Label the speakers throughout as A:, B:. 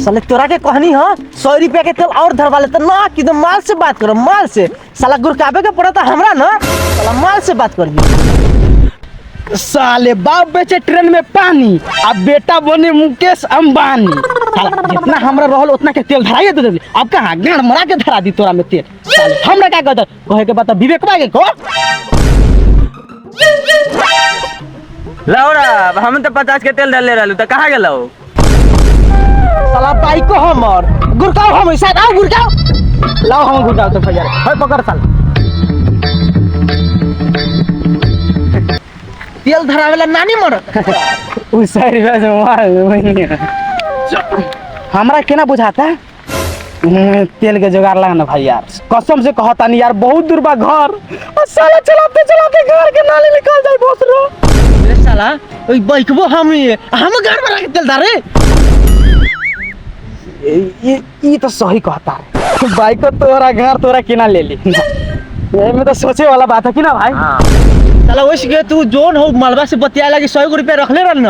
A: साले तोरा के कहनी हो 100 रुपया के तेल और धरवा लेता ना कि तो माल से बात करो माल से साला गुरकाबे के पड़ा था हमरा ना साला माल से बात करिए।
B: साले बाप बेचे ट्रेन में पानी अब बेटा बने मुकेश अंबानी। साला जितना हमरा रहल उतना के तेल धराइए दे दे। अब कहां गाड़ मरा के धरा दी तोरा में तेल। साले हमरा का कहत कहे के बात विवेकवा के को
C: लौरा हम तो 50 के तेल डाले रहलू तो कहाँ गेलौ?
A: साला बाइक को हमर गुरकाओ हम साथ आओ गुरकाओ
B: लाओ हम गुड़ाओ तो भैया होय पकड़ साल
A: तेल धरावेला नानी मर
B: उ 100 रुपया से मार हमरा केना बुझाता तेल के जुगाड़ लगा ना भाई यार कसम से कहता नहीं यार बहुत दूर बा घर और साला चलाते चलाते घर के नाली निकल जाए भोसरो।
A: ए साला ओई बाइकबो हम घर में रख तेल धरे
B: ये तो सही कहता है बाइक को तोरा घर तोरा केना ले ली ये में तो सोचे वाला बात है कि ना भाई।
A: साला वैसे के तू जोन हो मलबा से बतिया लगी 100 रुपया रखले रह न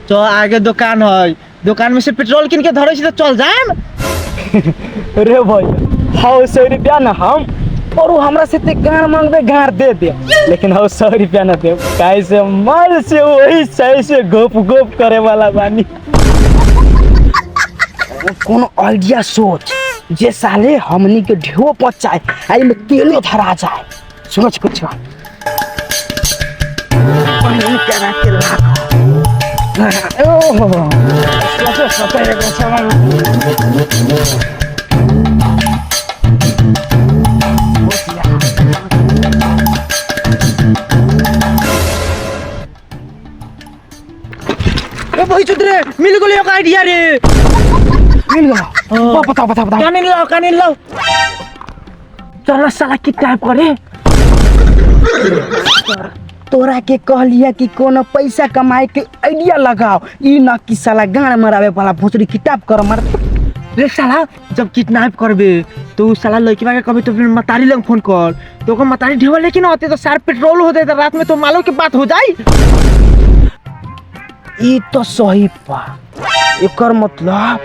A: तो आगे दुकान है दुकान में से पेट्रोल किन के धरे से तो चल जाएम।
B: अरे भाई हाँ 100 रुपया ना हम और वो हमरा से ते गाड़ मांगबे गाड़ दे दे लेकिन हम 100 रुपया ना दे कैसे मर से वही सही से गोप गोप करे वाला बानी। कोनो आइडिया सोच जे साले हमनी के ढेव पचाए आई में तेलो धरा जाए सोच कुछ नहीं करा के रखो ओहो सोच रे
A: ए भाई चुदरे मिल गेल एक आइडिया रे
B: मिल गया बता बता बता
A: काने लाओ चल साला की टाइप करे
B: तोरा के कह लिया कि कोनो पैसा कमाए के आइडिया लगाओ ई ना कि साला गाड़ मरावे वाला भोसड़ी किताब कर मर
A: रे साला जब किडनैप करबे तो साला लड़कीवा के कभी तो फिर मतारी लंग फोन कर तो को मतारी ढेवा लेकिन होते तो सार पेट्रोल होते तो रात में तो मालो की बात हो जाई।
B: ई तो सही बा एकर मतलब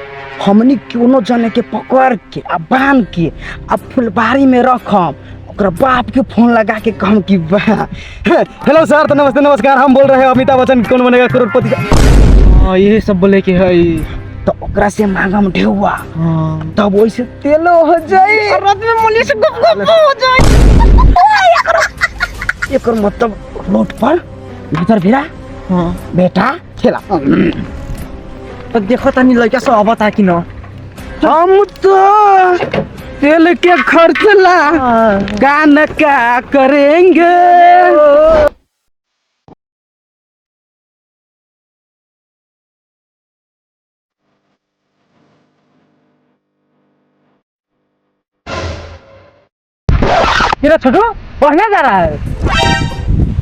B: हमनी कोनो जने के पकड़ के आ बांध के आ फुलबारी में रखम ओकरा बाप के फोन लगा के कहम कि हेलो सर तो नमस्ते नमस्कार हम बोल रहे हैं अमिताभ बच्चन कौन बनेगा करोड़पति का
A: ये सब बोले कि है
B: तो ओकरा से मांगम ढेवा तब वैसे तेलो हो जाए
A: रात में मुली से गप गप हो जाए
B: एकर मतलब रोड पर भीतर भिरा
A: हां
B: बेटा खेला
A: तो देखो तनी लड़का सब आवता कि न
B: हम तो तेल के खर्च ला गान का करेंगे
A: तेरा छोटू बढ़िया जा रहा है।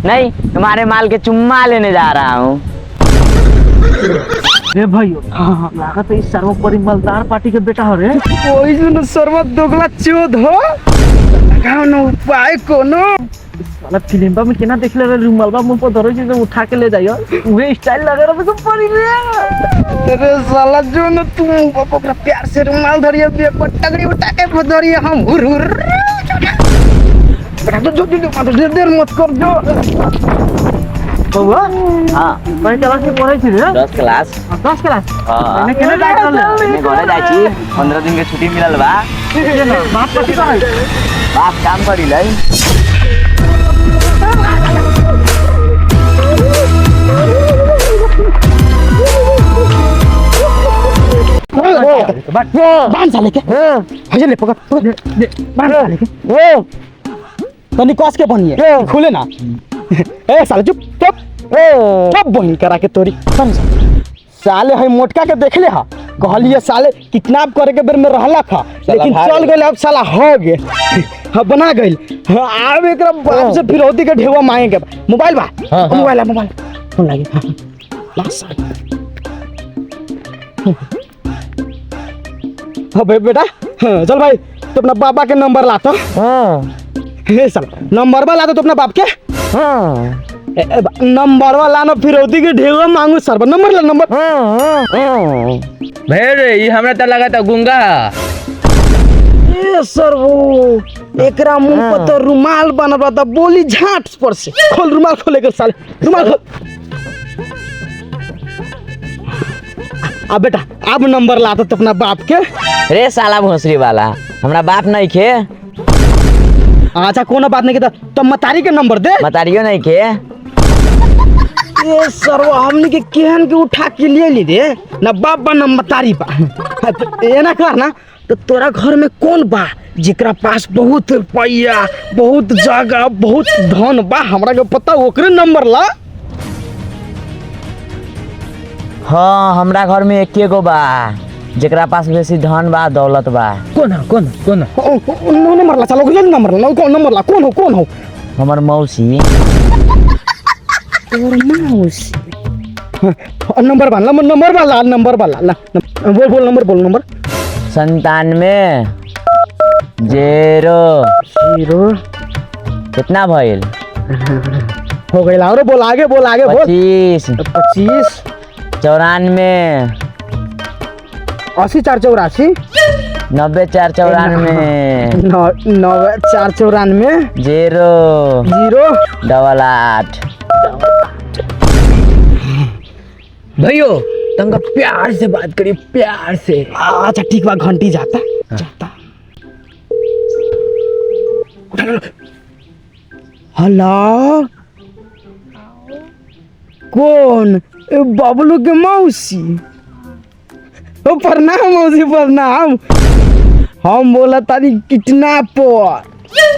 C: नहीं तुम्हारे माल के चुम्मा लेने जा रहा हूँ।
A: रे भाइयों लागत है इस सर्वोपरि मलदार पार्टी के बेटा हो रे
B: कोई सुन सर्वत दोगला चोद हो लगाओ न उपाय कोनो
A: साला फिल्म में केना देख ले रे मलबा मुंह पर धरो जे उठा के ले जाइयो उहे स्टाइल लगा रे सब पड़ी रे
B: तेरे साला जो न तू ओकरा प्यार से रुमाल धरिए दे पटगड़ी उठा के धरिए हम हुर हुर बेटा जो देर मत कर जो
A: बउआ
C: हाँ
A: कौन क्लास में पढ़ै छी रे
C: 10 क्लास
A: 10 क्लास
C: हाँ
A: मैंने केना जाय रहले
C: मैं घरे जाइ छी 15 दिन के छुट्टी मिलल बा
A: बाप कथि कहै
C: बाप काम करी लै
B: बांध साले के हजे ले पकड़ बांध साले के तनी कस के बनिए खुले ना ए साले चुप चुप चुप बहिन करा के तोरी साले है मोटका के देख ले हा कहलिए साले किडनैप करे के बेर में रहला था लेकिन चल गए अब साला हो गए हाँ बना गए अब एक बाप से फिरौती के ढेवा मांगे मोबाइल बा मोबाइल है मोबाइल फोन लगे हाँ भाई बेटा चल भाई तो अपना बाबा के नंबर लाता हे साला नंबर बा लाता तो अपना बाप के नंबर वाला ना फिरौती के ढेवा मांगू सर नंबर ला नंबर।
C: भेड़ ये हमरा तो लगा था गुंगा।
B: ए सर वो एकरा मुंह पर तो रुमाल बनल बा त बोली झाट पर से खोल रुमाल खोले के साले रुमाल खोल। अब बेटा अब नंबर लाता तो अपना बाप के।
C: रे साला भोसरी वाला हमरा बाप नहीं खे।
B: अच्छा कोनो बात नहीं के तो मतारी के नंबर दे।
C: मतारियो नहीं खे।
B: ए सर वो हमनी के केहन के उठा के ले ली दे ना बाप बा ना मतारी बा। ए ना कर ना तो तोरा घर में कौन बा जेकरा पास बहुत रुपया बहुत जगह बहुत धन बा हमरा के पता ओकरे नंबर ला।
C: हाँ हमरा घर में एके गो बा जेकरा पास बेसी धन बा दौलत बा।
A: कौन
B: नंबर ला चलो नंबर ला कौन नंबर ला कौन हो
C: हमर मौसी।
B: तोर मौसी नंबर वाला बोल नंबर
C: 97 0 कितना भइल
B: हो गई और बोल आगे बोल
C: 25
B: 25
C: 94
B: 80 484
C: 90 494
B: 90 494
C: 0
B: 0
C: 8
A: भैयो तंगा प्यार से बात करिए प्यार से।
B: अच्छा ठीक बा घंटी जाता हेलो कौन बबलू के मौसी प्रणाम मौसी प्रणाम। हम बोला तारी किडनैप पर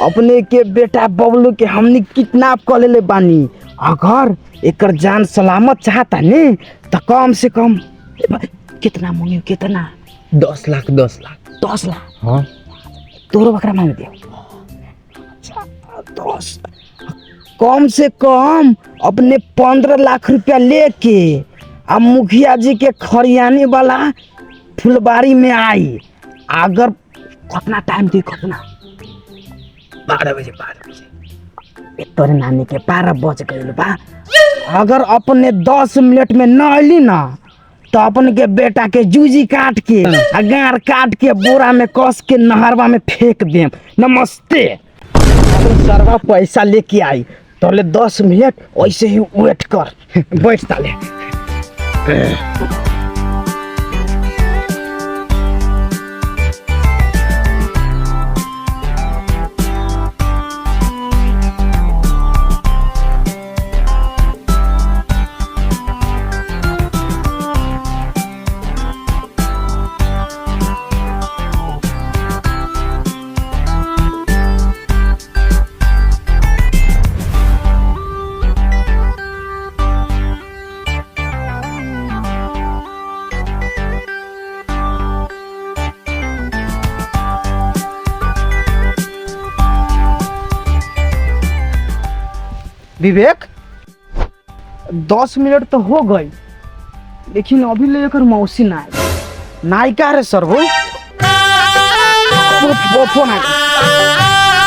B: अपने के बेटा बबलू के हमनी किडनैप कर ले बानी। अगर एकर जान सलामत चाहता ने तो कम से कम कितना मांगे कितना
A: 10 लाख 10 लाख।
B: हाँ तोरो बकरा मांग दियो। अच्छा 10 कम से कम अपने 15 लाख रुपया लेके अब मुखिया जी के खरियानी वाला फुलबारी में आई। अगर कितना टाइम दी कितना
A: 12 बजे
B: तोरे नानी के 12 बज गई बा। अगर अपने 10 मिनट में न अली ना तो अपन के बेटा के जूजी काट के गार काट के बोरा में कस के नहरवा में फेंक देम। नमस्ते सरवा पैसा लेके आई तोले 10 मिनट ऐसे ही वेट कर बैठ ताले। विवेक 10 मिनट तो हो गई लेकिन अभी ले एकर मौसी ना आई। नायिका रे सर वो फोन आ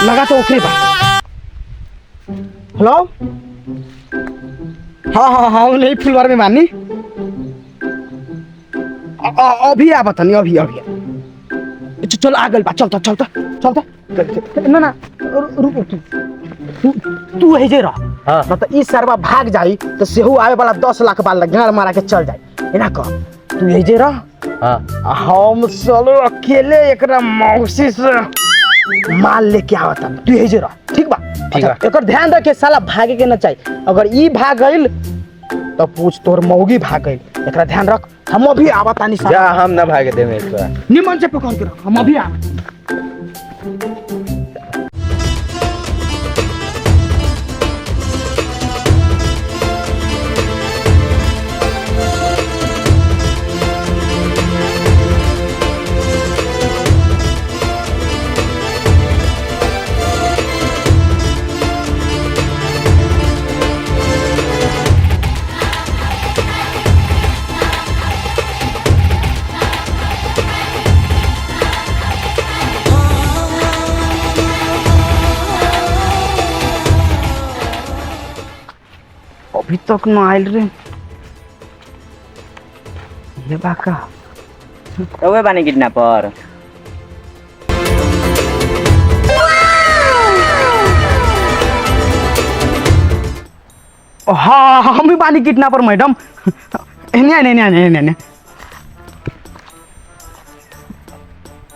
B: लगा तो ओकरे बा। हेलो हाँ नहीं फुलवार में मानी अभी आ बता नहीं अभी चल आ गल बा चलता ना रुक तू है जे रह।
C: हाँ।
B: ना तो इस सरवा भाग जाई तो सेहू आवे वाला 10 लाख बाल गाड़ मारा के चल जाई। एना कह तू है जे रह।
C: हाँ।
B: हम चलो अकेले एकरा मौसी से माल लेके आवता तू है जे रह ठीक बा। अच्छा एकर ध्यान रखे साला भागे के ना चाहिए। अगर ई भाग गइल तो पूछ तोर मौगी भाग गइल एकरा ध्यान रख। हम अभी आवता नहीं
C: जा हम ना भागे देवे एकरा।
B: निमन से पकड़ के रख हम अभी आ। अभी तक न आयल रे ये बाका
C: रउए बानी किडनैपर।
B: हाँ हम भी बानी किडनैपर मैडम। नहीं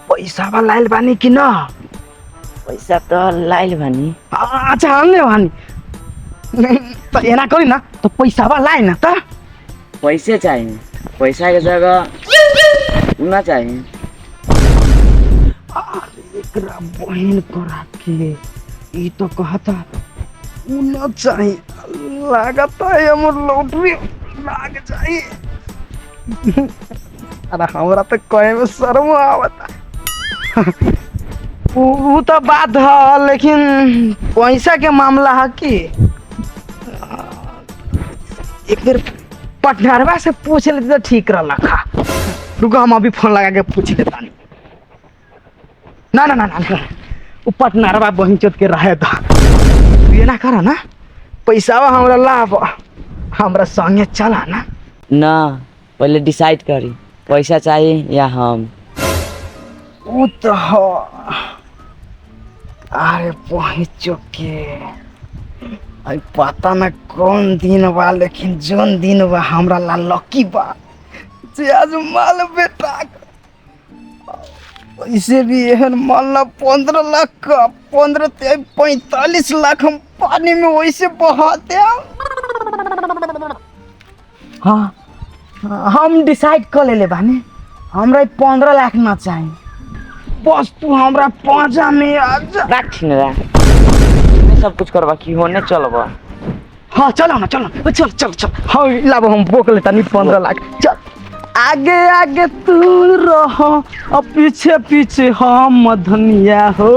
B: पैसा वाला लाइल बानी कि ना?
C: पैसा तो लाइल बानी।
B: अच्छा हमने बानी तो एना करी ना तो पैसा वाला लाए ना तो
C: पैसे चाहिए, पैसा के जगह ना चाहिए।
B: एकरा बहन करा के ई तो कहता उना चाहिए लागता है हमर लॉटरी लाग जाए। अरे हमरा तो कहे में शर्म आवता। वो तो बात है लेकिन पैसा के मामला है कि एक बार पटनारवा से पूछ लेते तो ठीक रहा। रुको हम अभी फोन लगा के पूछ लेता। ना ना ना ना वो पटनारवा बहन चोत के रहे था ये ना करा ना पैसा हमरा लाभ हमरा संगे चला ना।
C: ना पहले डिसाइड करी पैसा चाहिए या हम।
B: वो तो हो अरे बहन चोत के अरे पता ना कौन दिन बा लेकिन जोन दिन बा हमरा ला लकी बा जे आज माल बेटा इसे भी एहन मान ला 15 लाख का 15 ते 45 लाख हम पानी में वैसे बहाते हैं। हाँ हम डिसाइड कर ले बानी हमरा 15 लाख ना चाहिए बस तू हमरा पांजा में आ जा।
C: रख ना सब कुछ करवा की होने चलबा।
B: हाँ चलो ना चलो चल चल चल हाँ लाभ हम बोक लेता नहीं 15 लाख चल। आगे आगे तू रहो और पीछे पीछे हम धनिया हो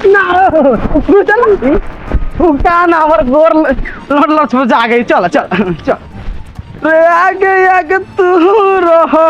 B: ना चल का ना हमारे गोर लड़ जा गई। चल चल चल आगे आगे तू रहो